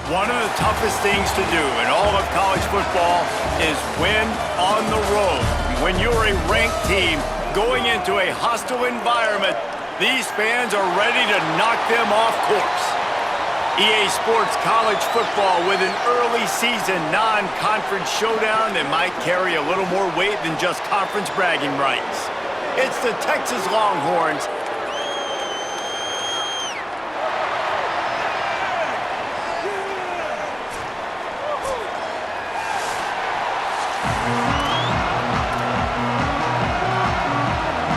One of the toughest things to do in all of college football is win on the road. When you're a ranked team going into a hostile environment, these fans are ready to knock them off course. EA Sports College Football with an early season non-conference showdown that might carry a little more weight than just conference bragging rights. It's the Texas Longhorns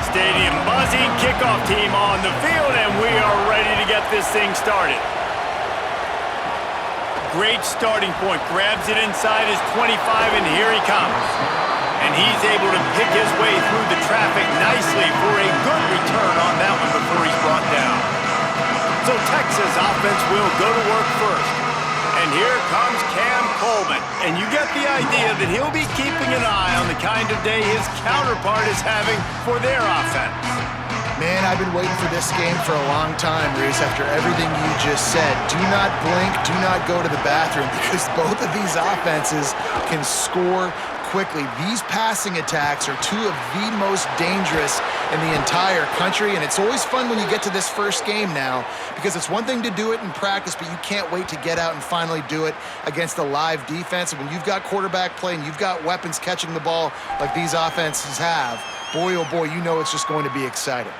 Stadium buzzing, kickoff team on the field, and we are ready to get this thing started. Great starting point, grabs it inside his 25, and here he comes. And he's able to pick his way through the traffic nicely for a good return on that one before he's brought down. So Texas offense will go to work first. And here comes Cam Coleman. And you get the idea that he'll be keeping an eye on the kind of day his counterpart is having for their offense. Man, I've been waiting for this game for a long time, Reese, after everything you just said. Do not blink, do not go to the bathroom, because both of these offenses can score quickly. These passing attacks are two of the most dangerous in the entire country, and it's always fun when you get to this first game now, because it's one thing to do it in practice, but you can't wait to get out and finally do it against a live defense. And when you've got quarterback play and you've got weapons catching the ball like these offenses have, boy, oh boy, you know it's just going to be exciting.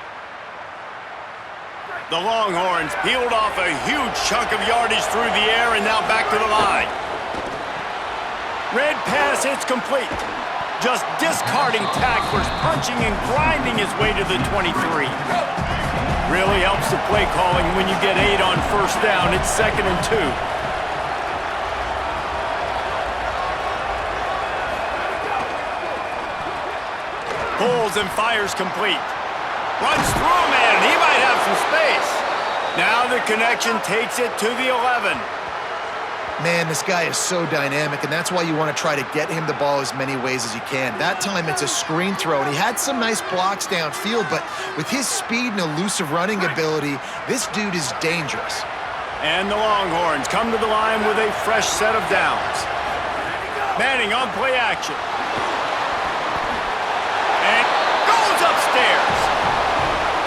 The Longhorns peeled off a huge chunk of yardage through the air and now back to the line. Red pass, it's complete. Just discarding tacklers, punching and grinding his way to the 23. Really helps the play calling when you get 8 on first down. It's 2nd and 2. Pulls and fires complete. Runs through a man. He might have some space. Now the connection takes it to the 11. Man, this guy is so dynamic, and that's why you want to try to get him the ball as many ways as you can. That time it's a screen throw, and he had some nice blocks downfield, but with his speed and elusive running ability, this dude is dangerous. And the Longhorns come to the line with a fresh set of downs. Manning on play action. And goes upstairs.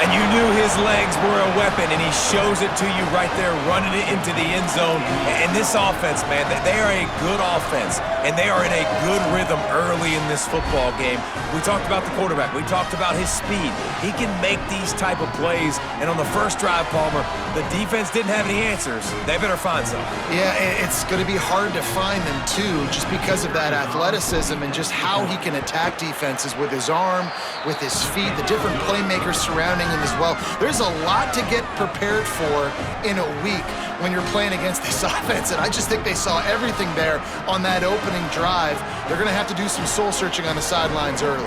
And you knew his legs were a weapon, and he shows it to you right there, running it into the end zone. And this offense, man, they are a good offense, and they are in a good rhythm early in this football game. We talked about the quarterback. We talked about his speed. He can make these type of plays, and on the first drive, Palmer, the defense didn't have any answers. They better find some. Yeah, it's going to be hard to find them, too, just because of that athleticism and just how he can attack defenses with his arm, with his feet, the different playmakers surrounding him as well. There's a lot to get prepared for in a week when you're playing against this offense, and I just think they saw everything there on that opening drive. They're going to have to do some soul-searching on the sidelines early.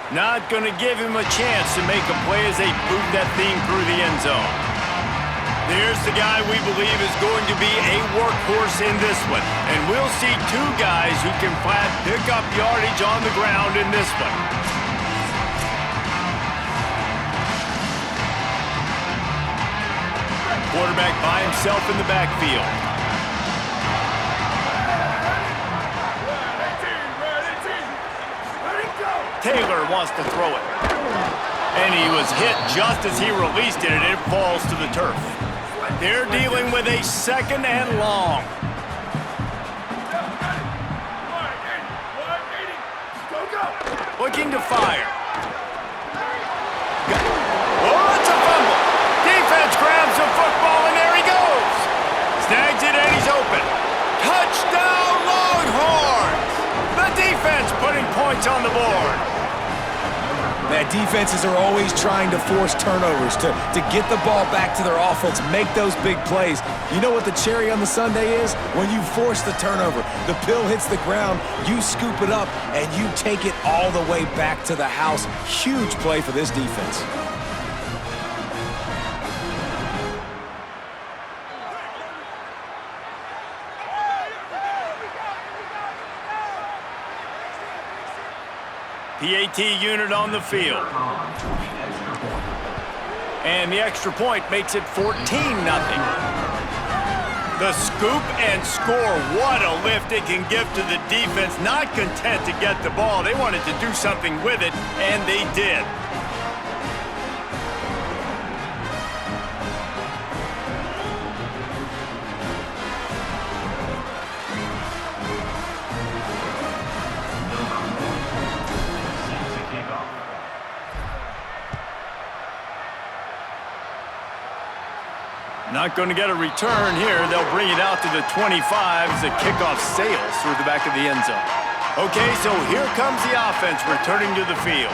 Not going to give him a chance to make a play as they boot that thing through the end zone. There's the guy we believe is going to be a workhorse in this one. And we'll see 2 guys who can flat pick up yardage on the ground in this one. Quarterback by himself in the backfield. Taylor wants to throw it. And he was hit just as he released it, and it falls to the turf. They're dealing with a 2nd and long. Looking to fire. Oh, it's a fumble. Defense grabs the football, and there he goes. Snags it, and he's open. Touchdown, Longhorns! The defense putting points on the board. Man, defenses are always trying to force turnovers to get the ball back to their offense, make those big plays. You know what the cherry on the sundae is? When you force the turnover, the pill hits the ground, you scoop it up, and you take it all the way back to the house. Huge play for this defense. PAT unit on the field. And the extra point makes it 14-0. The scoop and score. What a lift it can give to the defense. Not content to get the ball. They wanted to do something with it, and they did. Not going to get a return here. They'll bring it out to the 25 as the kickoff sails through the back of the end zone. Okay, so here comes the offense returning to the field.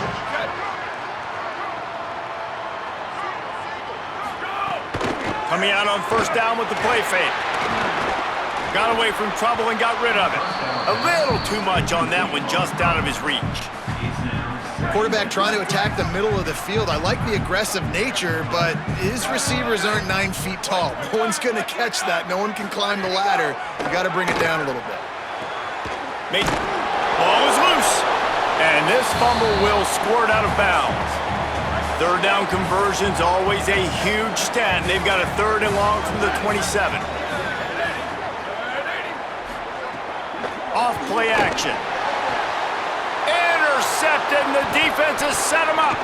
Coming out on first down with the play fake. Got away from trouble and got rid of it. A little too much on that one, just out of his reach. Quarterback trying to attack the middle of the field. I like the aggressive nature, but his receivers aren't 9 feet tall. No one's going to catch that. No one can climb the ladder. You got to bring it down a little bit. Ball is loose. And this fumble will squirt out of bounds. Third down conversion's always a huge stat. They've got a 3rd and long from the 27. Off play action. Intercepted, and the defense has set him up.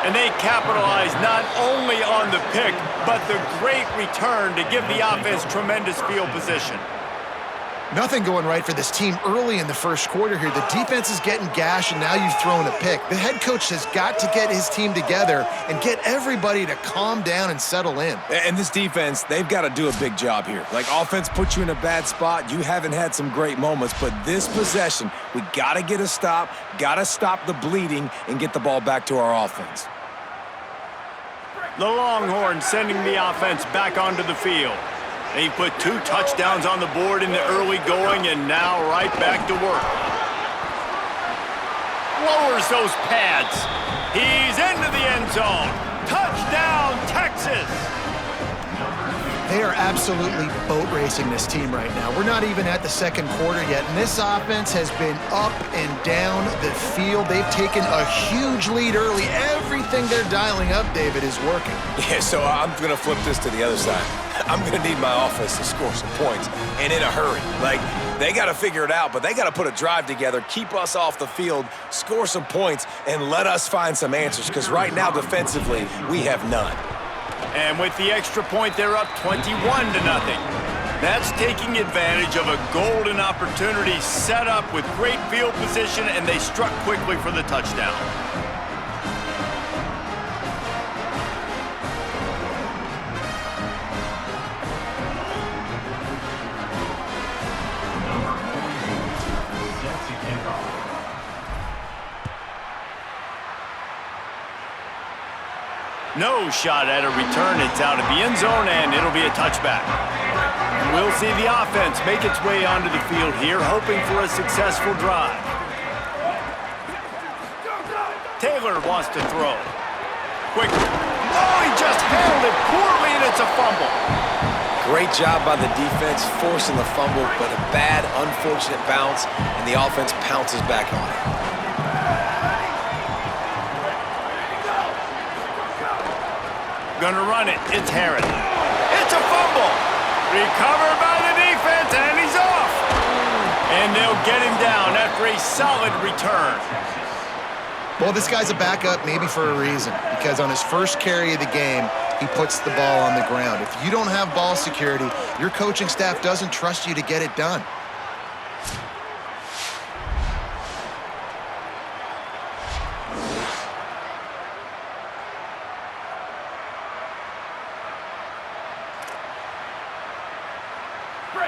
And they capitalize not only on the pick, but the great return to give the offense tremendous field position. Nothing going right for this team early in the first quarter here. The defense is getting gashed, and now you've thrown a pick. The head coach has got to get his team together and get everybody to calm down and settle in. And this defense, they've got to do a big job here. Like, offense puts you in a bad spot. You haven't had some great moments, but this possession, we got to get a stop, got to stop the bleeding, and get the ball back to our offense. The Longhorns sending the offense back onto the field. They put 2 touchdowns on the board in the early going, and now right back to work. Lowers those pads. He's into the end zone. Touchdown, Texas! They are absolutely boat racing this team right now. We're not even at the second quarter yet, and this offense has been up and down the field. They've taken a huge lead early. Everything they're dialing up, David, is working. Yeah, so I'm going to flip this to the other side. I'm going to need my offense to score some points, and in a hurry. Like, they got to figure it out, but they got to put a drive together, keep us off the field, score some points, and let us find some answers, because right now, defensively, we have none. And with the extra point, they're up 21-0. That's taking advantage of a golden opportunity set up with great field position, and they struck quickly for the touchdown. No shot at a return. It's out of the end zone, and it'll be a touchback. We'll see the offense make its way onto the field here, hoping for a successful drive. Taylor wants to throw. Quick. Oh, he just handled it poorly, and it's a fumble. Great job by the defense forcing the fumble, but a bad, unfortunate bounce, and the offense pounces back on it. Gonna run it. It's Herron. It's a fumble. Recovered by the defense, and he's off. And they'll get him down after a solid return. Well, this guy's a backup maybe for a reason, because on his first carry of the game, he puts the ball on the ground. If you don't have ball security, your coaching staff doesn't trust you to get it done.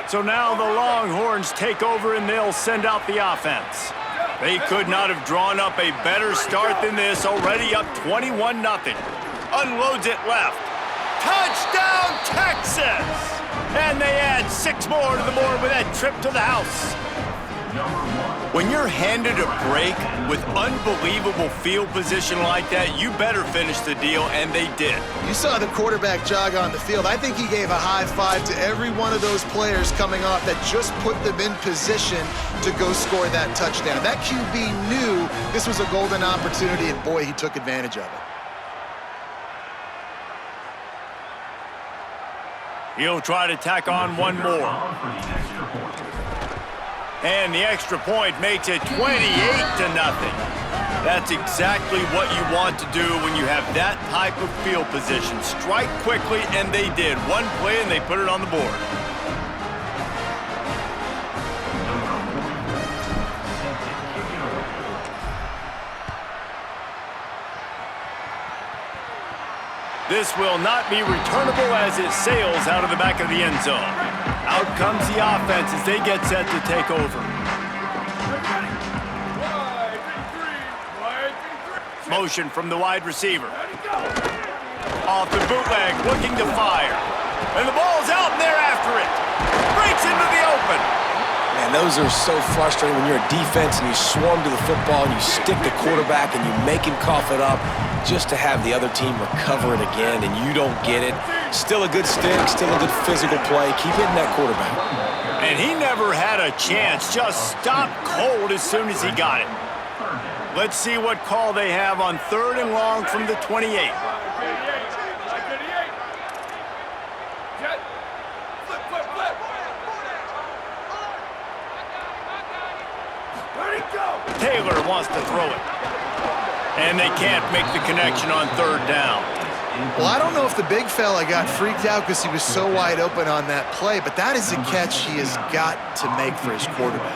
So now the Longhorns take over, and they'll send out the offense. They could not have drawn up a better start than this, already up 21-0. Unloads it left. Touchdown, Texas! And they add 6 more to the board with that trip to the house. When you're handed a break with unbelievable field position like that, you better finish the deal, and they did. You saw the quarterback jog on the field. I think he gave a high five to every one of those players coming off that just put them in position to go score that touchdown. That QB knew this was a golden opportunity, and boy, he took advantage of it. He'll try to tack on one more. And the extra point makes it 28-0. That's exactly what you want to do when you have that type of field position. Strike quickly, and they did. One play, and they put it on the board. This will not be returnable as it sails out of the back of the end zone. Out comes the offense as they get set to take over. Motion from the wide receiver. Off the bootleg, looking to fire. And the ball's out, and they're after it. Breaks into the open. Man, those are so frustrating when you're a defense and you swarm to the football and you stick the quarterback and you make him cough it up just to have the other team recover it again and you don't get it. Still a good stick, still a good physical play. Keep hitting that quarterback. And he never had a chance. Just stopped cold as soon as he got it. Let's see what call they have on 3rd and long from the 28. Taylor wants to throw it. And they can't make the connection on 3rd down. Well, I don't know if the big fella got freaked out because he was so wide open on that play, but that is a catch he has got to make for his quarterback.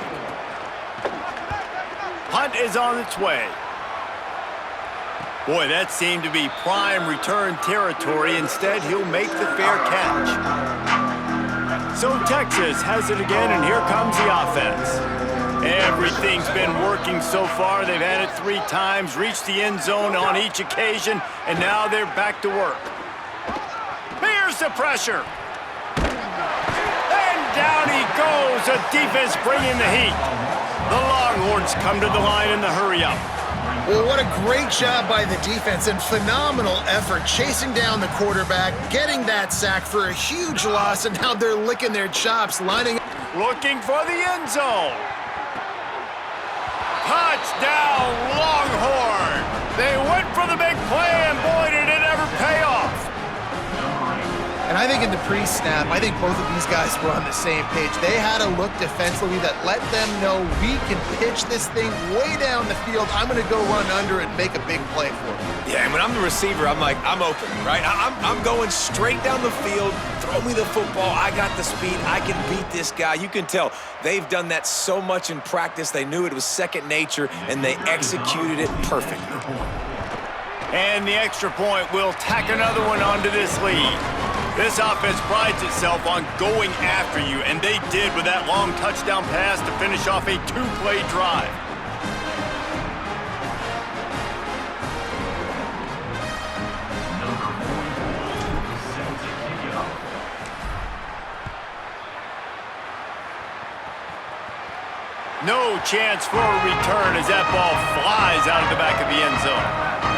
Punt is on its way. Boy, that seemed to be prime return territory. Instead, he'll make the fair catch. So Texas has it again, and here comes the offense. Everything's been working so far. They've had it 3 times, reached the end zone on each occasion, and now they're back to work. Here's the pressure. And down he goes. The defense bringing the heat. The Longhorns come to the line in the hurry-up. Well, what a great job by the defense and phenomenal effort chasing down the quarterback, getting that sack for a huge loss, and now they're licking their chops, lining up. Looking for the end zone. Touchdown, Longhorn! They went for the big play, and boy, did it ever pay off. And I think in the pre-snap, I think both of these guys were on the same page. They had a look defensively that let them know we can pitch this thing way down the field. I'm going to go run under and make a big play for them. Yeah, and when I'm the receiver, I'm like, I'm open, right? I'm going straight down the field. Throw me the football. I got the speed. I can beat this guy. You can tell they've done that so much in practice. They knew it was second nature, and they executed it perfectly. And the extra point will tack another one onto this lead. This offense prides itself on going after you, and they did with that long touchdown pass to finish off a 2-play drive. No chance for a return as that ball flies out of the back of the end zone.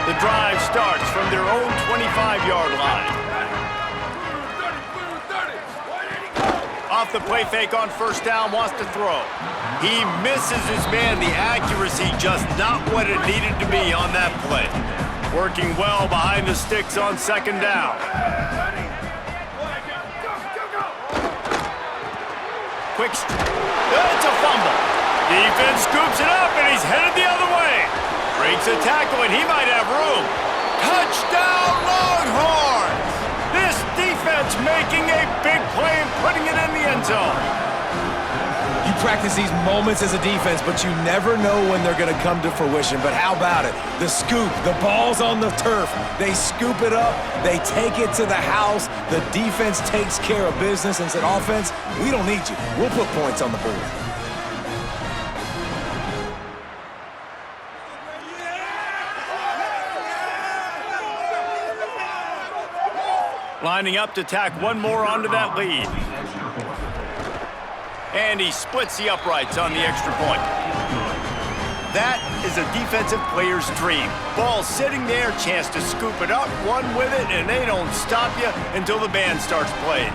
The drive starts from their own 25-yard line. Off the play fake on 1st down, wants to throw. He misses his man. The accuracy just not what it needed to be on that play. Working well behind the sticks on 2nd down. It's a fumble. Defense scoops it up, and he's headed the other way. Breaks a tackle, and he might have room. Touchdown, Longhorns! This defense making a big play and putting it in the end zone. You practice these moments as a defense, but you never know when they're going to come to fruition. But how about it? The scoop, the ball's on the turf. They scoop it up. They take it to the house. The defense takes care of business and said, offense, we don't need you. We'll put points on the board. Lining up to tack one more onto that lead. And he splits the uprights on the extra point. That is a defensive player's dream. Ball sitting there, chance to scoop it up, run with it, and they don't stop you until the band starts playing.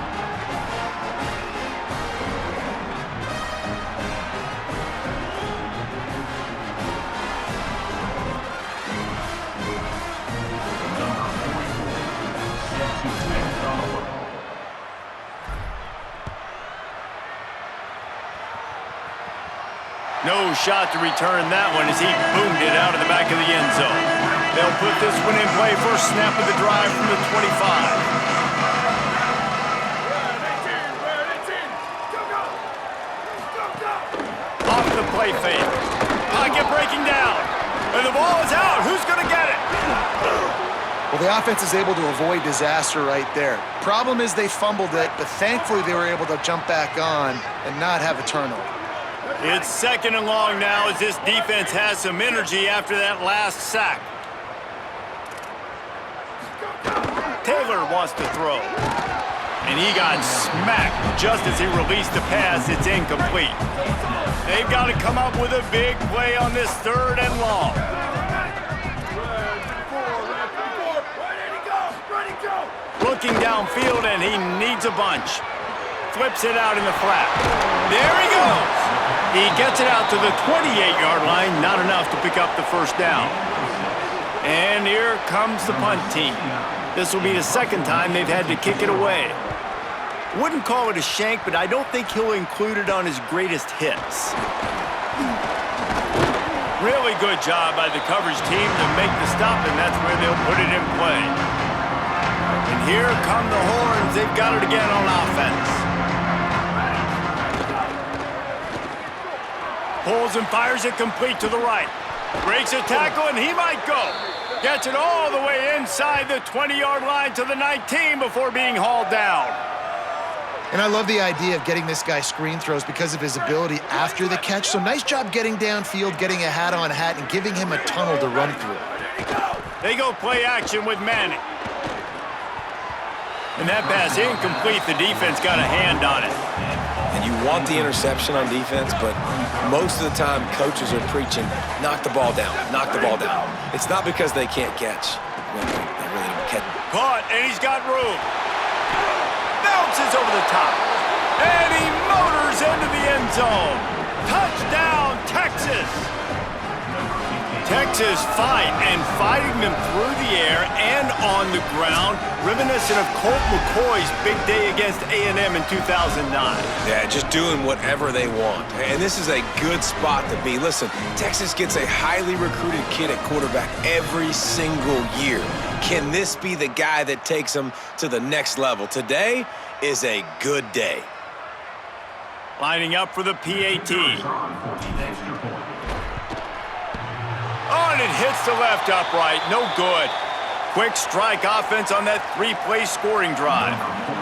No shot to return that one as he boomed it out of the back of the end zone. They'll put this one in play. First snap of the drive from the 25. Off the play fake. Pocket breaking down. And the ball is out. Who's going to get it? Well, the offense is able to avoid disaster right there. Problem is they fumbled it, but thankfully they were able to jump back on and not have a turnover. It's second and long now as this defense has some energy after that last sack. Taylor wants to throw. And he got smacked just as he released the pass. It's incomplete. They've got to come up with a big play on this third and long. Looking downfield, and he needs a bunch. Flips it out in the flat. There he goes. He gets it out to the 28-yard line. Not enough to pick up the first down. And here comes the punt team. This will be the second time they've had to kick it away. Wouldn't call it a shank, but I don't think he'll include it on his greatest hits. Really good job by the coverage team to make the stop, and that's where they'll put it in play. And here come the horns. They've got it again on offense. Pulls and fires it complete to the right. Breaks a tackle, and he might go. Gets it all the way inside the 20-yard line to the 19 before being hauled down. And I love the idea of getting this guy screen throws because of his ability after the catch. So nice job getting downfield, getting a hat-on-hat, and giving him a tunnel to run through. They go play action with Manning. And that pass incomplete. The defense got a hand on it. And you want the interception on defense, but most of the time coaches are preaching, knock the ball down, knock the ball down. It's not because they can't catch. They really don't catch. Caught, and he's got room. Bounces over the top. And he motors into the end zone. Touchdown, Texas. Texas fighting them through the air and on the ground, reminiscent of Colt McCoy's big day against A&M in 2009. Yeah, just doing whatever they want. And this is a good spot to be. Listen, Texas gets a highly recruited kid at quarterback every single year. Can this be the guy that takes them to the next level? Today is a good day. Lining up for the PAT. Oh, and it hits the left upright. No good. Quick strike offense on that three-play scoring drive.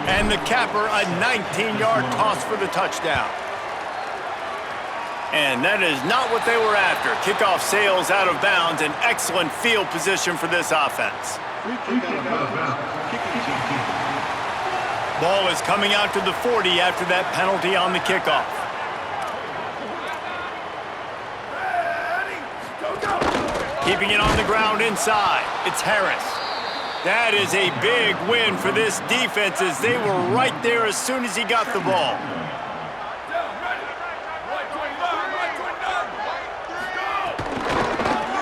And the capper, a 19-yard toss for the touchdown. And that is not what they were after. Kickoff sails out of bounds. An excellent field position for this offense. Ball is coming out to the 40 after that penalty on the kickoff. Keeping it on the ground inside. It's Harris. That is a big win for this defense as they were right there as soon as he got the ball.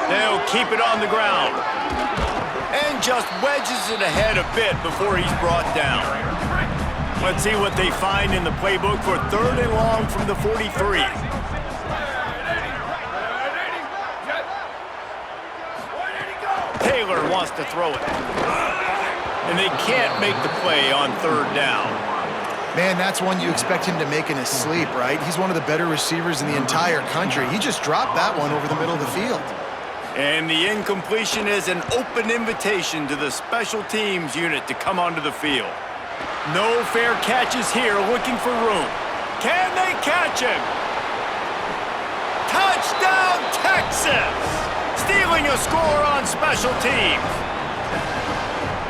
They'll keep it on the ground. And just wedges it ahead a bit before he's brought down. Let's see what they find in the playbook for third and long from the 43. Taylor wants to throw it. And they can't make the play on third down. Man, that's one you expect him to make in his sleep, right? He's one of the better receivers in the entire country. He just dropped that one over the middle of the field. And the incompletion is an open invitation to the special teams unit to come onto the field. No fair catches here, looking for room. Can they catch him? Touchdown, Texas! Stealing a score on special teams.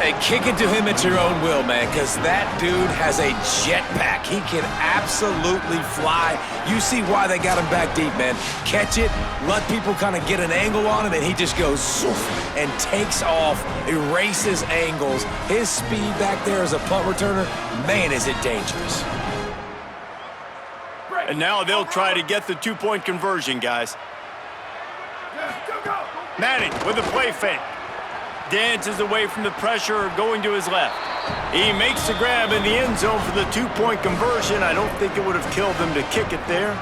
Hey, kick it to him at your own will, man, because that dude has a jetpack. He can absolutely fly. You see why they got him back deep, man. Catch it, let people kind of get an angle on him, and he just goes zoof, and takes off, erases angles. His speed back there as a punt returner, man, is it dangerous. And now they'll try to get the two-point conversion, guys. Manning with a play fake. Dances away from the pressure, going to his left. He makes the grab in the end zone for the two-point conversion. I don't think it would have killed them to kick it there.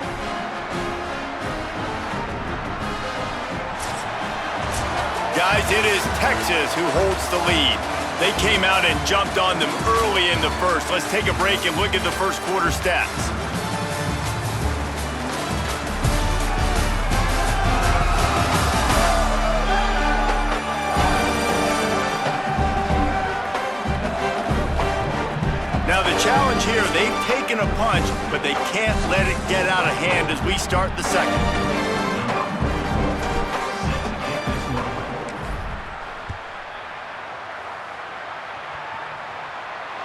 Guys, it is Texas who holds the lead. They came out and jumped on them early in the first. Let's take a break and look at the first quarter stats. Now the challenge here, they've taken a punch, but they can't let it get out of hand as we start the second.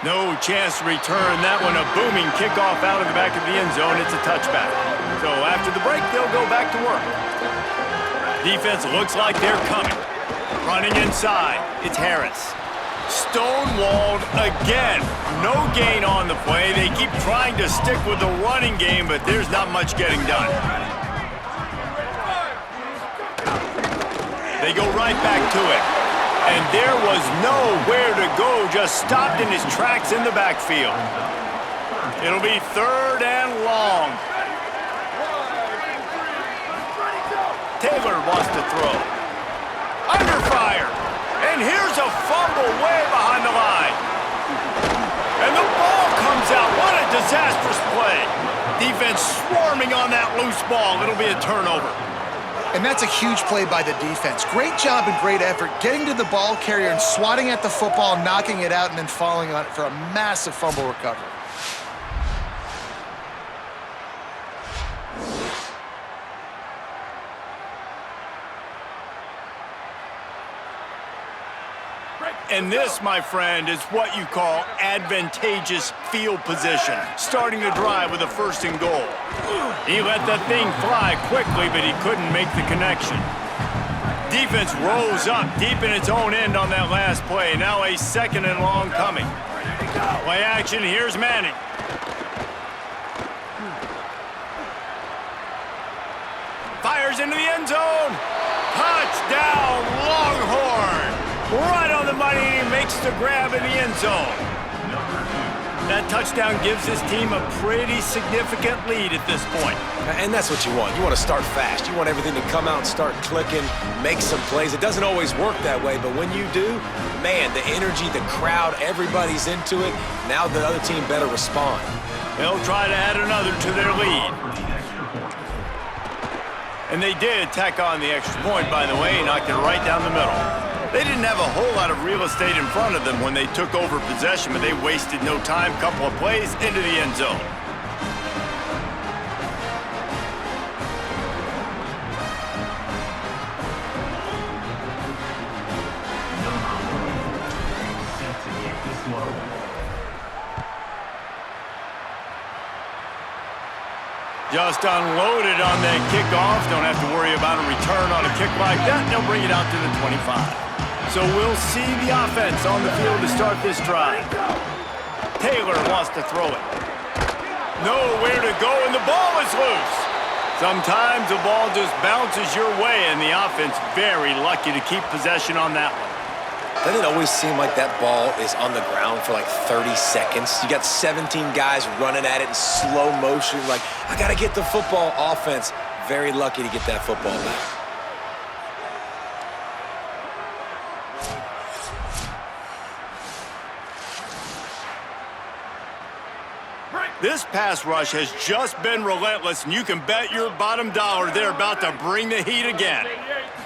No chance to return that one. A booming kickoff out of the back of the end zone. It's a touchback. So after the break, they'll go back to work. Defense looks like they're coming. Running inside, it's Harris. Stonewalled again. No gain on the play. They keep trying to stick with the running game, but there's not much getting done. They go right back to it. And there was nowhere to go, just stopped in his tracks in the backfield. It'll be 3rd and long. Taylor wants to throw. Under fire. And here's a fumble way behind the line. And the ball comes out. What a disastrous play. Defense swarming on that loose ball. It'll be a turnover. And that's a huge play by the defense. Great job and great effort getting to the ball carrier and swatting at the football, knocking it out, and then falling on it for a massive fumble recovery. And this, my friend, is what you call advantageous field position. Starting to drive with a 1st and goal. He let that thing fly quickly, but he couldn't make the connection. Defense rose up deep in its own end on that last play. Now a 2nd and long coming. Play action, here's Manning. Fires into the end zone. Touchdown, Longhorn. Right on the money, he makes the grab in the end zone. That touchdown gives his team a pretty significant lead at this point. And that's what you want. You want to start fast. You want everything to come out and start clicking, make some plays. It doesn't always work that way, but when you do, man, the energy, the crowd, everybody's into it. Now the other team better respond. They'll try to add another to their lead. And they did tack on the extra point, by the way, knocked it right down the middle. They didn't have a whole lot of real estate in front of them when they took over possession, but they wasted no time. Couple of plays into the end zone. Just unloaded on that kickoff. Don't have to worry about a return on a kick like that. They'll bring it out to the 25. So we'll see the offense on the field to start this drive. Taylor wants to throw it. Nowhere to go, and the ball is loose. Sometimes the ball just bounces your way, and the offense very lucky to keep possession on that one. Doesn't it always seem like that ball is on the ground for like 30 seconds? You got 17 guys running at it in slow motion. Like, I got to get the football. Offense, very lucky to get that football back. This pass rush has just been relentless, and you can bet your bottom dollar they're about to bring the heat again.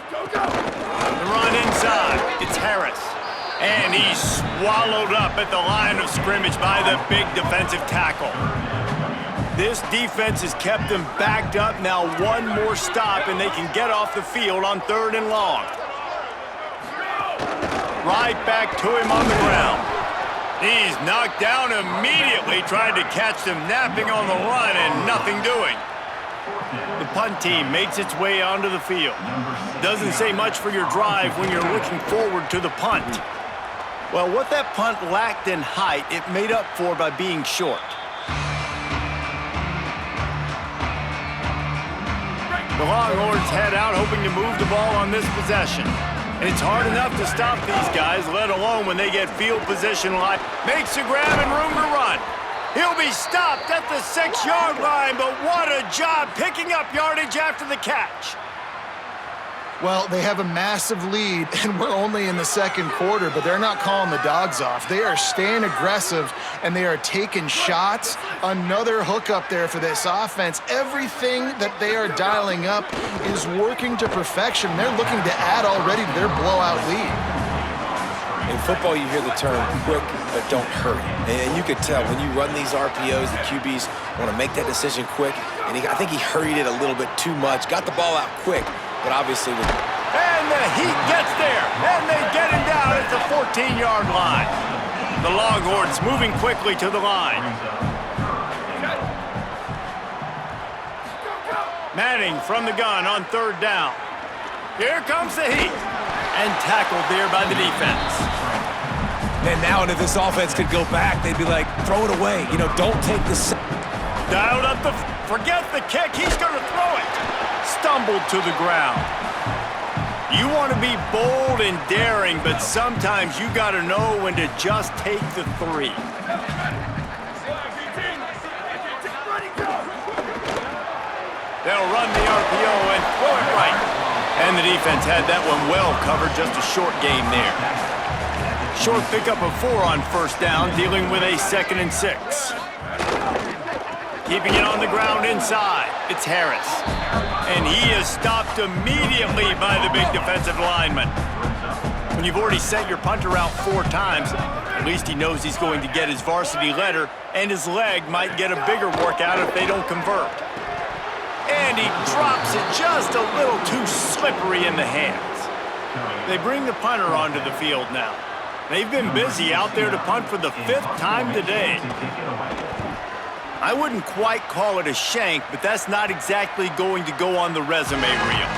The run inside, it's Harris. And he's swallowed up at the line of scrimmage by the big defensive tackle. This defense has kept them backed up. Now one more stop, and they can get off the field on 3rd and long. right back to him on the ground. He's knocked down immediately, trying to catch them napping on the run and nothing doing. The punt team makes its way onto the field. Doesn't say much for your drive when you're looking forward to the punt. Well, what that punt lacked in height, it made up for by being short. The Longhorns head out, hoping to move the ball on this possession. And it's hard enough to stop these guys, let alone when they get field position line. Makes a grab and room to run. He'll be stopped at the 6-yard line, but what a job picking up yardage after the catch. Well, they have a massive lead, and we're only in the second quarter, but they're not calling the dogs off. They are staying aggressive, and they are taking shots. Another hook up there for this offense. Everything that they are dialing up is working to perfection. They're looking to add already to their blowout lead. In football, you hear the term quick, but don't hurry. And you could tell when you run these RPOs, the QBs want to make that decision quick. And I think he hurried it a little bit too much. Got the ball out quick, but obviously with... And the Heat gets there, and they get him down at the 14-yard line. The Longhorns moving quickly to the line. Manning from the gun on third down. Here comes the Heat. And tackled there by the defense. And now if this offense could go back, they'd be like, throw it away. You know, don't take the... Dialed up the... Forget the kick. He's going to throw it. Stumbled to the ground. You want to be bold and daring, but sometimes you got to know when to just take the 3. They'll run the RPO and throw it right. And the defense had that one well covered, just a short game there. Short pickup of 4 on first down, dealing with a 2nd and 6. Keeping it on the ground inside, it's Harris. And he is stopped immediately by the big defensive lineman. When you've already sent your punter out 4 times, at least he knows he's going to get his varsity letter, and his leg might get a bigger workout if they don't convert. And he drops it just a little too slippery in the hands. They bring the punter onto the field now. They've been busy out there to punt for the 5th time today. I wouldn't quite call it a shank, but that's not exactly going to go on the resume reel.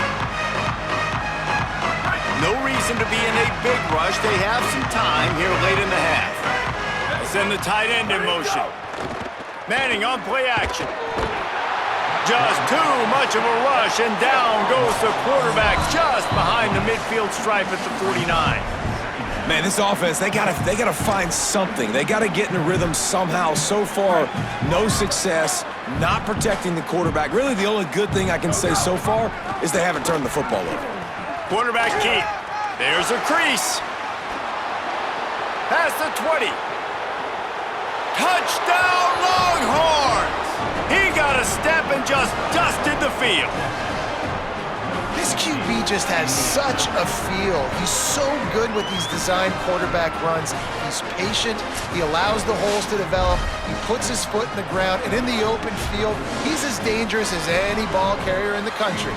No reason to be in a big rush. They have some time here late in the half. They send the tight end in motion. Manning on play action. Just too much of a rush, and down goes the quarterback just behind the midfield stripe at the 49. Man, this offense, they gotta find something. They gotta get in a rhythm somehow. So far, no success, not protecting the quarterback. Really, the only good thing I can say so far is they haven't turned the football over. Quarterback keep. There's a crease. Past the 20. Touchdown, Longhorns! He got a step and just dusted the field. This QB just has such a feel. He's so good with these designed quarterback runs. He's patient. He allows the holes to develop. He puts his foot in the ground, and in the open field, he's as dangerous as any ball carrier in the country.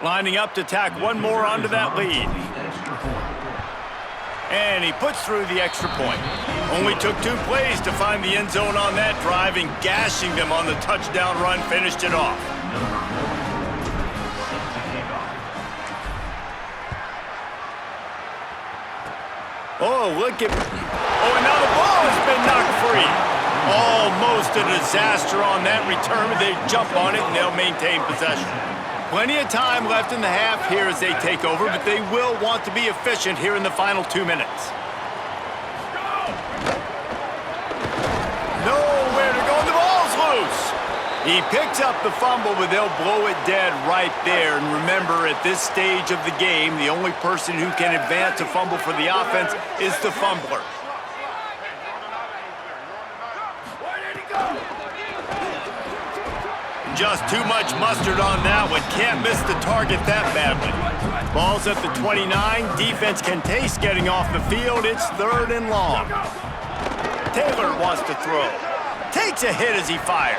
Lining up to tack one more onto that lead. And he puts through the extra point. Only took 2 plays to find the end zone on that drive, and gashing them on the touchdown run finished it off. Oh, look at... Oh, and now the ball has been knocked free. Almost a disaster on that return. They jump on it, and they'll maintain possession. Plenty of time left in the half here as they take over, but they will want to be efficient here in the final 2 minutes. Nowhere to go, and the ball's loose. He picks up the fumble, but they'll blow it dead right there. And remember, at this stage of the game, the only person who can advance a fumble for the offense is the fumbler. Just too much mustard on that one. Can't miss the target that badly. Ball's at the 29. Defense can taste getting off the field. It's 3rd and long. Taylor wants to throw. Takes a hit as he fires.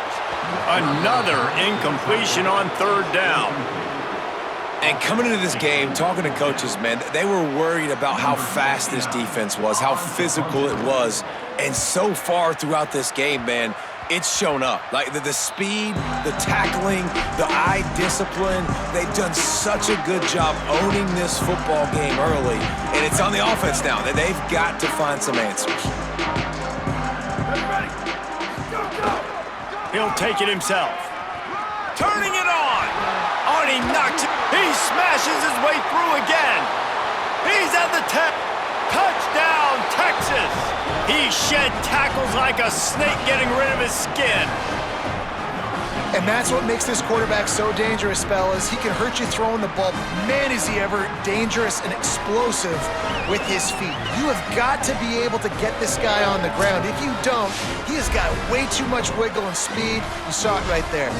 Another incompletion on third down. And coming into this game, talking to coaches, man, they were worried about how fast this defense was, how physical it was. And so far throughout this game, man, it's shown up. Like the speed, the tackling, the eye discipline, they've done such a good job owning this football game early. And it's on the offense now that they've got to find some answers. He'll take it himself. Turning it on. Oh, and he knocks it. He smashes his way through again. He's at the 10. Touchdown, Texas. He shed tackles like a snake getting rid of his skin. And that's what makes this quarterback so dangerous, fellas. He can hurt you throwing the ball. Man, is he ever dangerous and explosive with his feet. You have got to be able to get this guy on the ground. If you don't, he has got way too much wiggle and speed. You saw it right there.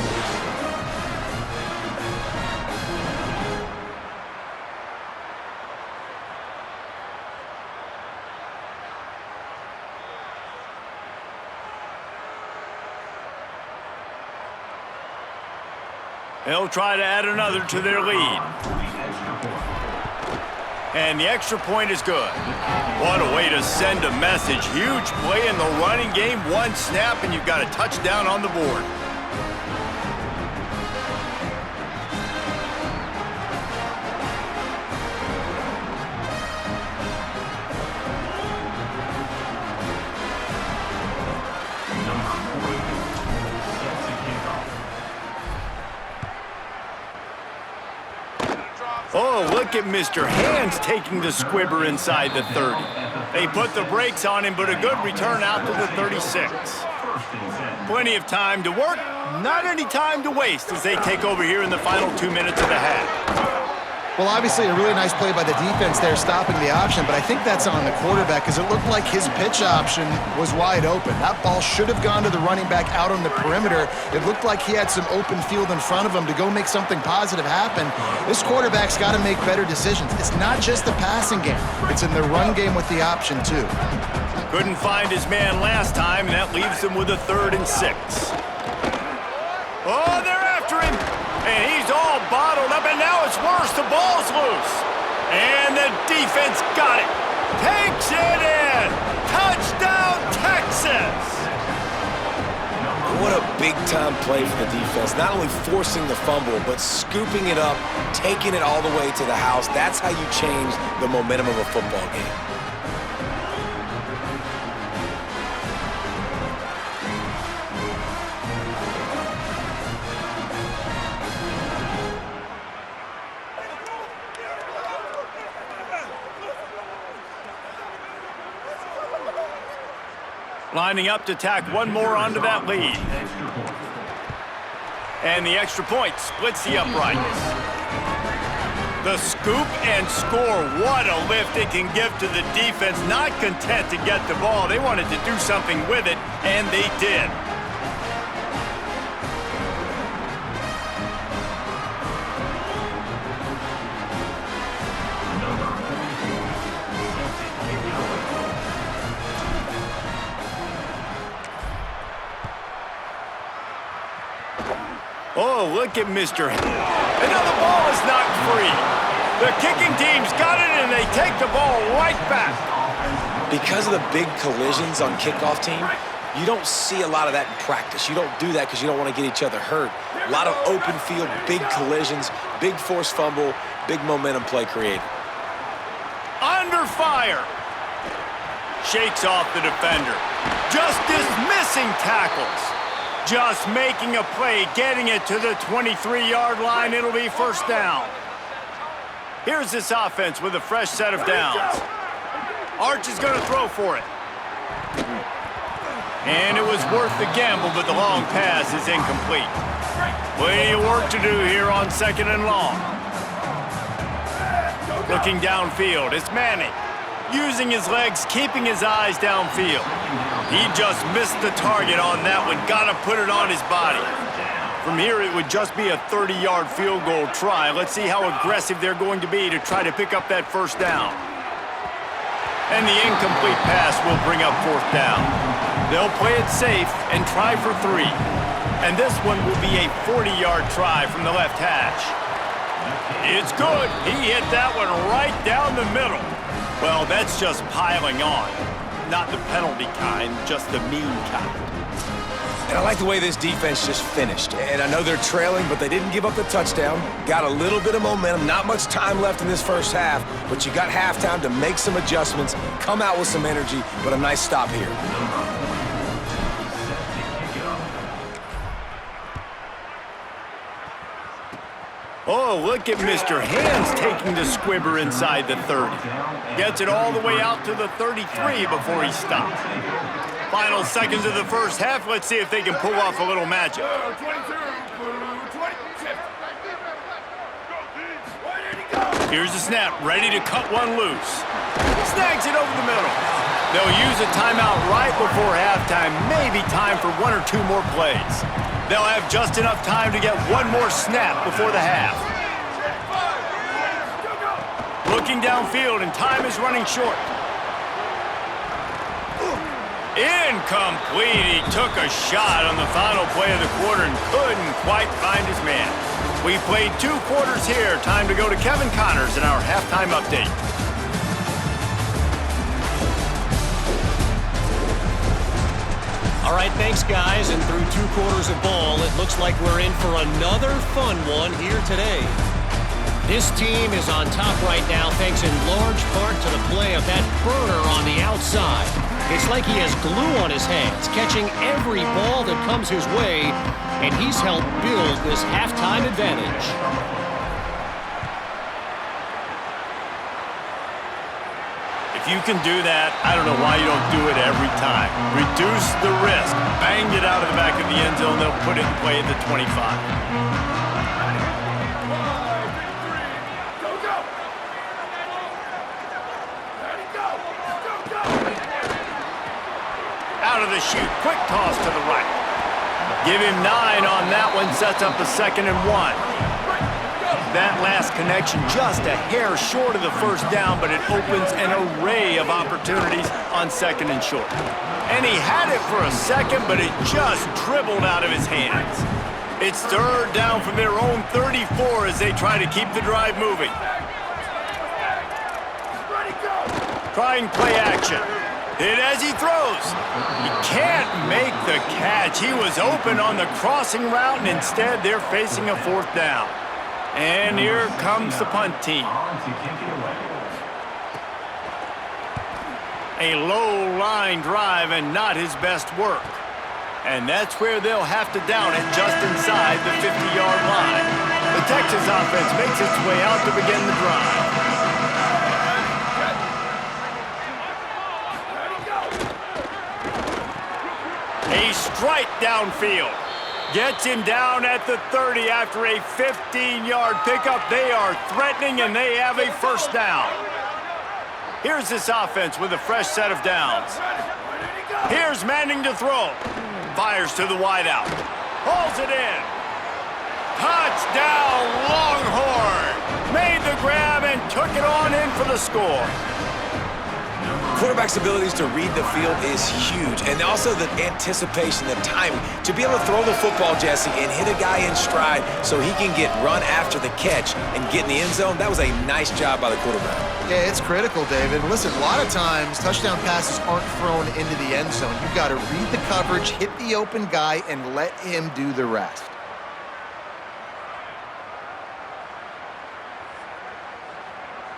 They'll try to add another to their lead. And the extra point is good. What a way to send a message. Huge play in the running game. One snap, and you've got a touchdown on the board. Oh, look at Mr. Hands taking the squibber inside the 30. They put the brakes on him, but a good return out to the 36. Plenty of time to work, not any time to waste as they take over here in the final 2 minutes of the half. Well, obviously a really nice play by the defense there stopping the option, but I think that's on the quarterback because it looked like his pitch option was wide open. That ball should have gone to the running back out on the perimeter. It looked like he had some open field in front of him to go make something positive happen. This quarterback's got to make better decisions. It's not just the passing game. It's in the run game with the option, too. Couldn't find his man last time, and that leaves him with a 3rd and 6. Oh, they're after him. And he's all bottled up, and now it's worse. The ball's loose. And the defense got it. Takes it in. Touchdown, Texas. What a big-time play for the defense. Not only forcing the fumble, but scooping it up, taking it all the way to the house. That's how you change the momentum of a football game. Lining up to tack one more onto that lead. And the extra point splits the uprights. The scoop and score. What a lift it can give to the defense. Not content to get the ball. They wanted to do something with it, and they did. Oh, look at Mr. And now the ball is knocked free. The kicking team's got it, and they take the ball right back. Because of the big collisions on kickoff team, you don't see a lot of that in practice. You don't do that because you don't want to get each other hurt. A lot of open field, big collisions, big forced fumble, big momentum play created. Under fire. Shakes off the defender. Just dismissing tackles. Just making a play, getting it to the 23-yard line. It'll be 1st down. Here's this offense with a fresh set of downs. Arch is going to throw for it. And it was worth the gamble, but the long pass is incomplete. Plenty of work to do here on 2nd and long. Looking downfield, it's Manning. Using his legs, keeping his eyes downfield. He just missed the target on that one. Got to put it on his body. From here, it would just be a 30-yard field goal try. Let's see how aggressive they're going to be to try to pick up that 1st down. And the incomplete pass will bring up 4th down. They'll play it safe and try for 3. And this one will be a 40-yard try from the left hash. It's good. He hit that one right down the middle. Well, that's just piling on. Not the penalty kind, just the mean kind. And I like the way this defense just finished. And I know they're trailing, but they didn't give up the touchdown. Got a little bit of momentum. Not much time left in this first half, but you got halftime to make some adjustments, come out with some energy, but a nice stop here. Oh, look at Mr. Hands taking the squibber inside the 30. Gets it all the way out to the 33 before he stops. Final seconds of the first half. Let's see if they can pull off a little magic. Here's the snap, ready to cut one loose. Snags it over the middle. They'll use a timeout right before halftime, maybe time for 1 or 2 more plays. They'll have just enough time to get one more snap before the half. Looking downfield, and time is running short. Incomplete. He took a shot on the final play of the quarter and couldn't quite find his man. We've played 2 quarters here. Time to go to Kevin Connors in our halftime update. All right, thanks, guys. And through 2 quarters of ball, it looks like we're in for another fun one here today. This team is on top right now thanks in large part to the play of that burner on the outside. It's like he has glue on his hands, catching every ball that comes his way, and he's helped build this halftime advantage. If you can do that, I don't know why you don't do it every time. Reduce the risk. Bang it out of the back of the end zone. They'll put it in play at the 25. Out of the chute. Quick toss to the right. Give him 9 on that one. Sets up the 2nd and 1. That last connection just a hair short of the first down, but it opens an array of opportunities on 2nd and short. And he had it for a second, but it just dribbled out of his hands. It's 3rd down from their own 34 as they try to keep the drive moving. Trying play action. Hit as he throws. He can't make the catch. He was open on the crossing route, and instead they're facing a 4th down. And here comes the punt team. A low line drive and not his best work. And that's where they'll have to down it just inside the 50-yard line. The Texas offense makes its way out to begin the drive. A strike downfield. Gets him down at the 30 after a 15-yard pickup. They are threatening, and they have a 1st down. Here's this offense with a fresh set of downs. Here's Manning to throw. Fires to the wideout. Hauls it in. Touchdown, Longhorn. Made the grab and took it on in for the score. Quarterback's abilities to read the field is huge, and also the anticipation, the timing. To be able to throw the football, Jesse, and hit a guy in stride so he can get run after the catch and get in the end zone, that was a nice job by the quarterback. Yeah, it's critical, David. Listen, a lot of times, touchdown passes aren't thrown into the end zone. You've got to read the coverage, hit the open guy, and let him do the rest.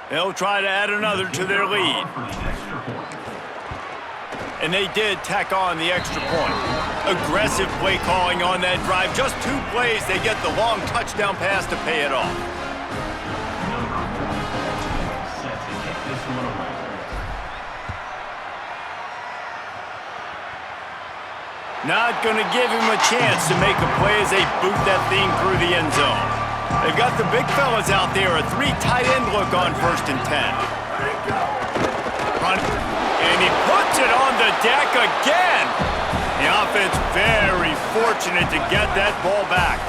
They'll try to add another to their lead. And they did tack on the extra point. Aggressive play calling on that drive. Just 2 plays, they get the long touchdown pass to pay it off. Not going to give him a chance to make a play as they boot that thing through the end zone. They've got the big fellas out there, a 3 tight end look on 1st and 10. And he puts it on the deck again. The offense very fortunate to get that ball back.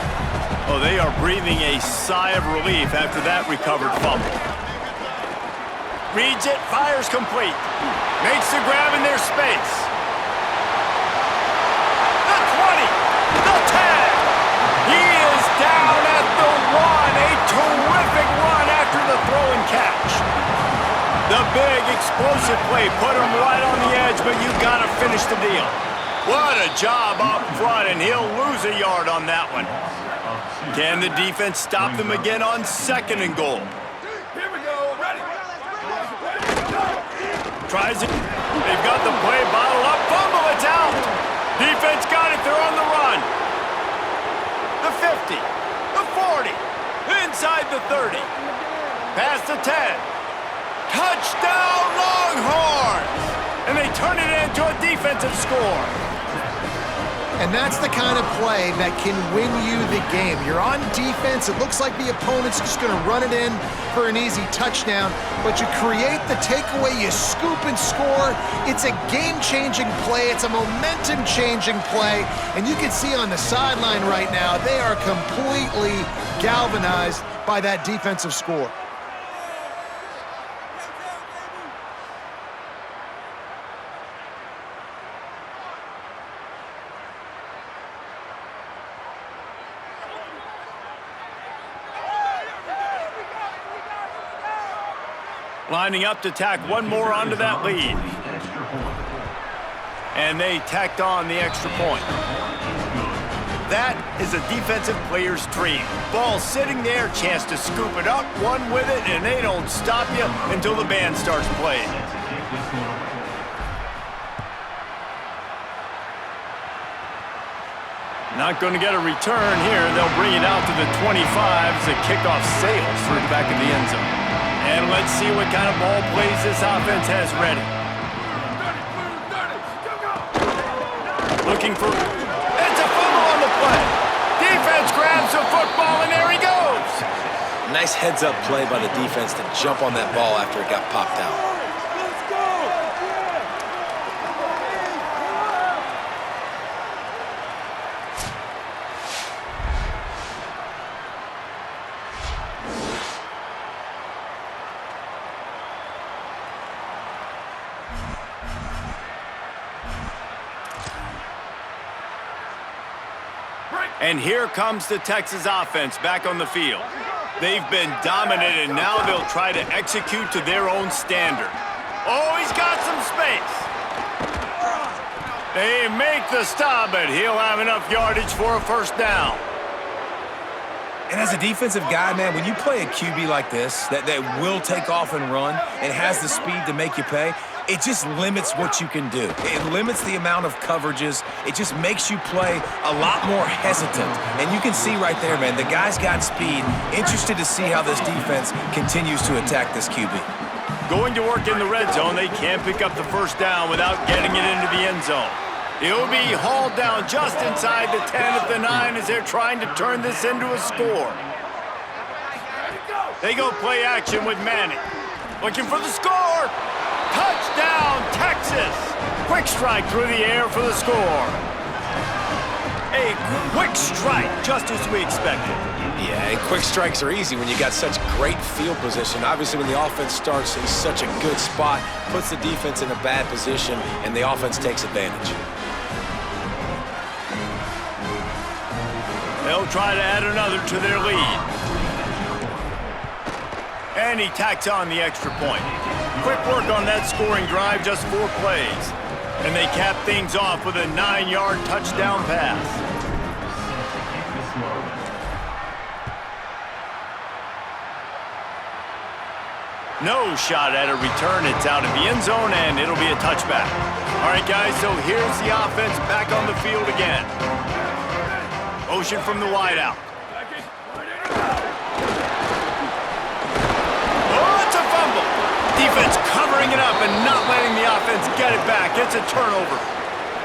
Oh, they are breathing a sigh of relief after that recovered fumble. Reads it, fires complete. Makes the grab in their space. explosive play. Put him right on the edge, but you got to finish the deal. What a job up front, and he'll lose a yard on that one. Can the defense stop them again on 2nd and goal? Here we go. Ready. Tries it. They've got the play bottled up. Fumble, it's out. Defense got it. They're on the run. The 50. The 40. Inside the 30. Past the 10. Touchdown, Longhorns! And they turn it into a defensive score. And that's the kind of play that can win you the game. You're on defense. It looks like the opponent's just going to run it in for an easy touchdown, but you create the takeaway, you scoop and score. It's a game-changing play. It's a momentum-changing play. And you can see on the sideline right now, they are completely galvanized by that defensive score. Lining up to tack one more onto that lead. And they tacked on the extra point. That is a defensive player's dream. Ball sitting there, chance to scoop it up, one with it, and they don't stop you until the band starts playing. Not going to get a return here. They'll bring it out to the 25 as the kickoff sails through the back of the end zone. And let's see what kind of ball plays this offense has ready. Looking for... It's a fumble on the play. Defense grabs the football, and there he goes. Nice heads-up play by the defense to jump on that ball after it got popped out. And here comes the Texas offense back on the field. They've been dominant, and now they'll try to execute to their own standard. Oh, he's got some space. They make the stop, but he'll have enough yardage for a first down. And as a defensive guy, man, when you play a QB like this, that will take off and run and has the speed to make you pay, it just limits what you can do. It limits the amount of coverages. It just makes you play a lot more hesitant. And you can see right there, man, the guy's got speed. Interested to see how this defense continues to attack this QB. Going to work in the red zone, they can't pick up the first down without getting it into the end zone. He'll be hauled down just inside the 10 at the 9 as they're trying to turn this into a score. They go play action with Manning. Looking for the score. Touchdown, Texas! Quick strike through the air for the score. A quick strike, just as we expected. Yeah, and quick strikes are easy when you got such great field position. Obviously, when the offense starts in such a good spot, puts the defense in a bad position, and the offense takes advantage. They'll try to add another to their lead. And he tacks on the extra point. Quick work on that scoring drive, just 4 plays. And they cap things off with a 9-yard touchdown pass. No shot at a return. It's out of the end zone, and it'll be a touchback. All right, guys, so here's the offense back on the field again. Motion from the wideout. Oh, it's a fumble. Defense covering it up and not letting the offense get it back. It's a turnover.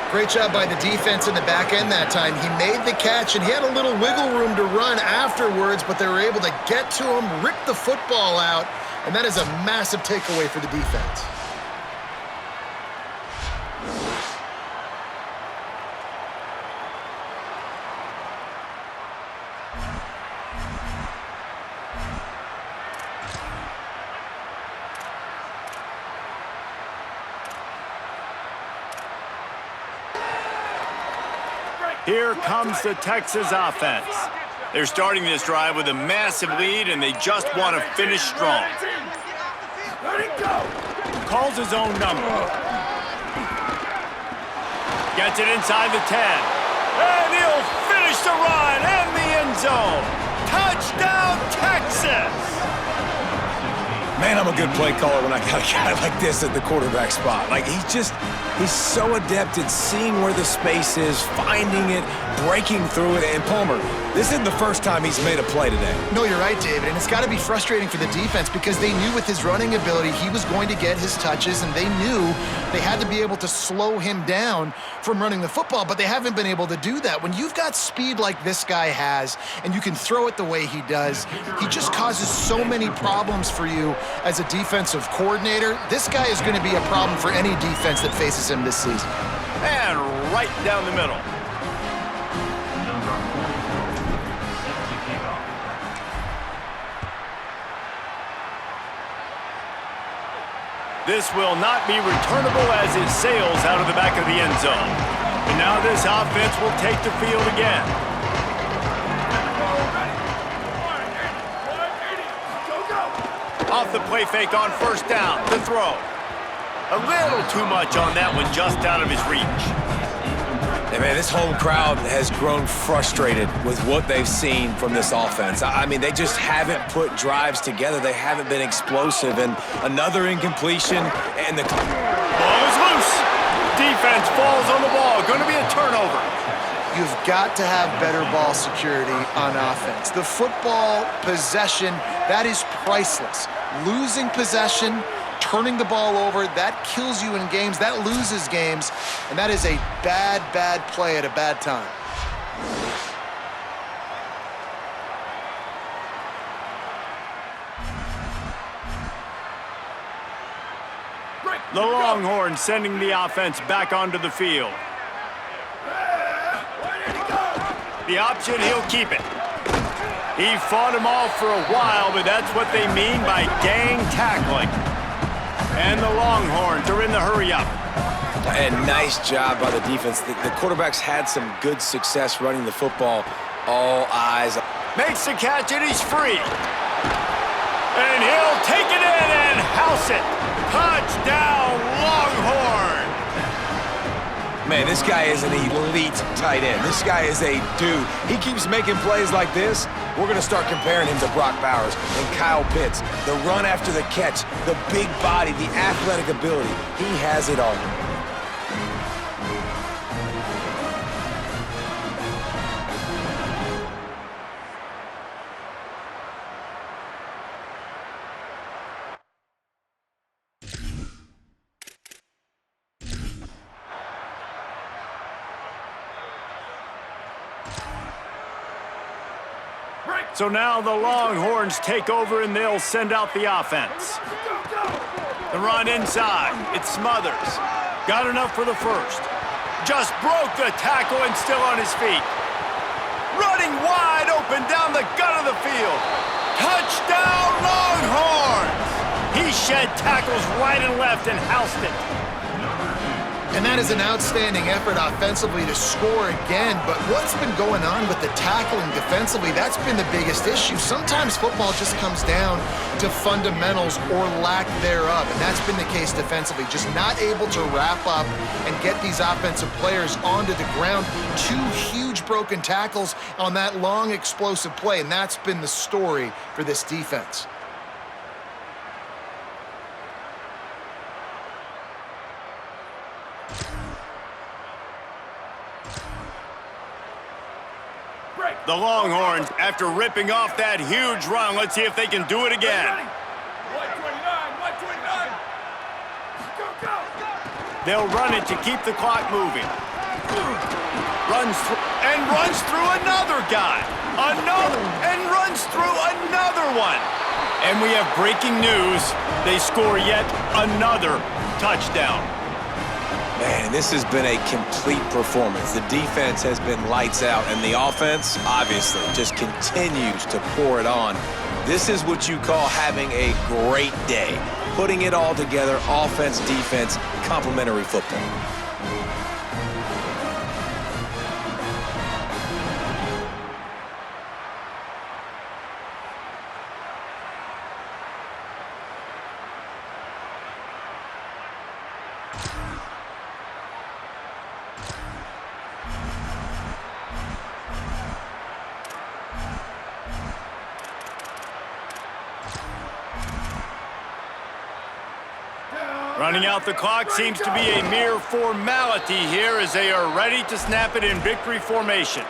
Great job by the defense in the back end that time. He made the catch, and he had a little wiggle room to run afterwards, but they were able to get to him, rip the football out, and that is a massive takeaway for the defense. Here comes the Texas offense. They're starting this drive with a massive lead, and they just want to finish strong. Let it go. calls his own number. Gets it inside the 10. And he'll finish the run in the end zone. Touchdown, Texas! Man, I'm a good play caller when I got a guy like this at the quarterback spot. Like, he's so adept at seeing where the space is, finding it, breaking through it. And Palmer, this isn't the first time he's made a play today. No, you're right, David, and it's got to be frustrating for the defense because they knew with his running ability he was going to get his touches, and they knew they had to be able to slow him down from running the football, but they haven't been able to do that. When you've got speed like this guy has, and you can throw it the way he does, he just causes so many problems for you as a defensive coordinator. This guy is going to be a problem for any defense that faces him this season. And right down the middle. This will not be returnable as it sails out of the back of the end zone. And now this offense will take the field again. Off the play fake on first down. The throw. A little too much on that one, just out of his reach. And man, this home crowd has grown frustrated with what they've seen from this offense. I mean, they just haven't put drives together. They haven't been explosive. And another incompletion, and the ball is loose. Defense falls on the ball. Going to be a turnover. You've got to have better ball security on offense. The football possession, that is priceless. Losing possession, turning the ball over, that kills you in games, that loses games, and that is a bad, bad play at a bad time. The Longhorns sending the offense back onto the field. The option, he'll keep it. He fought him off for a while, but that's what they mean by gang tackling. And the Longhorns are in the hurry-up. And nice job by the defense. The quarterbacks had some good success running the football. All eyes. Makes the catch, and he's free. And he'll take it in and house it. Touchdown, Longhorn! Man, this guy is an elite tight end. This guy is a dude. He keeps making plays like this. We're going to start comparing him to Brock Bowers and Kyle Pitts. The run after the catch, the big body, the athletic ability. He has it all. So now the Longhorns take over and they'll send out the offense. The run inside. It's Smothers. Got enough for the first. Just broke the tackle and still on his feet. Running wide open down the gut of the field. Touchdown, Longhorns! He shed tackles right and left and housed it. And that is an outstanding effort offensively to score again, but what's been going on with the tackling defensively, that's been the biggest issue. Sometimes football just comes down to fundamentals or lack thereof, and that's been the case defensively. Just not able to wrap up and get these offensive players onto the ground. Two huge broken tackles on that long explosive play, and that's been the story for this defense. The Longhorns, after ripping off that huge run, let's see if they can do it again. 129, 129. Go, go. They'll run it to keep the clock moving. Runs through another guy. Runs through another one. And we have breaking news. They score yet another touchdown. Man, this has been a complete performance. The defense has been lights out, and the offense, obviously, just continues to pour it on. This is what you call having a great day. Putting it all together, offense, defense, complementary football. Running out the clock seems to be a mere formality here as they are ready to snap it in victory formation.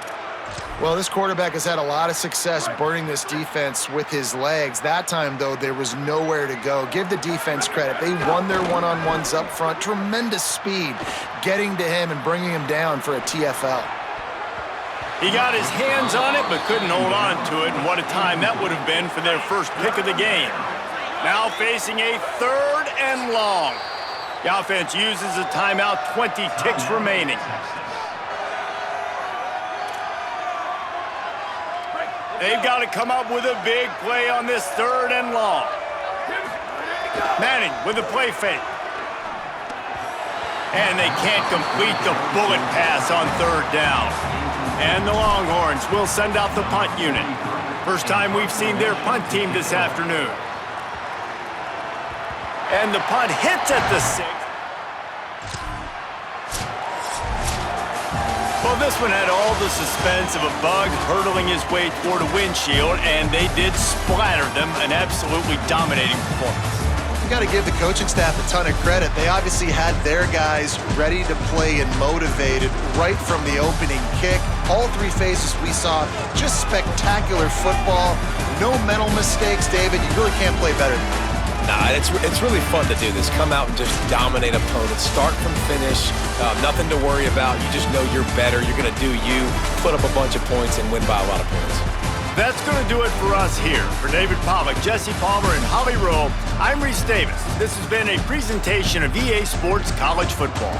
Well, this quarterback has had a lot of success burning this defense with his legs. That time, though, there was nowhere to go. Give the defense credit. They won their one-on-ones up front. Tremendous speed getting to him and bringing him down for a TFL. He got his hands on it but couldn't hold on to it, and what a time that would have been for their first pick of the game. Now facing a 3rd and long. The offense uses a timeout, 20 ticks remaining. They've got to come up with a big play on this 3rd and long. Manning with the play fake. And they can't complete the bullet pass on 3rd down. And the Longhorns will send out the punt unit. First time we've seen their punt team this afternoon. And the punt hits at the 6. Well, this one had all the suspense of a bug hurtling his way toward a windshield, and they did splatter them. An absolutely dominating performance. You got to give the coaching staff a ton of credit. They obviously had their guys ready to play and motivated right from the opening kick. All 3 phases we saw, just spectacular football. No mental mistakes, David. You really can't play better than that. Nah, it's really fun to do this. Come out and just dominate opponents. Start from finish. Nothing to worry about. You just know you're better. You're going to do you, put up a bunch of points, and win by a lot of points. That's going to do it for us here. For David Pollack, Jesse Palmer, and Holly Rowe, I'm Reese Davis. This has been a presentation of EA Sports College Football.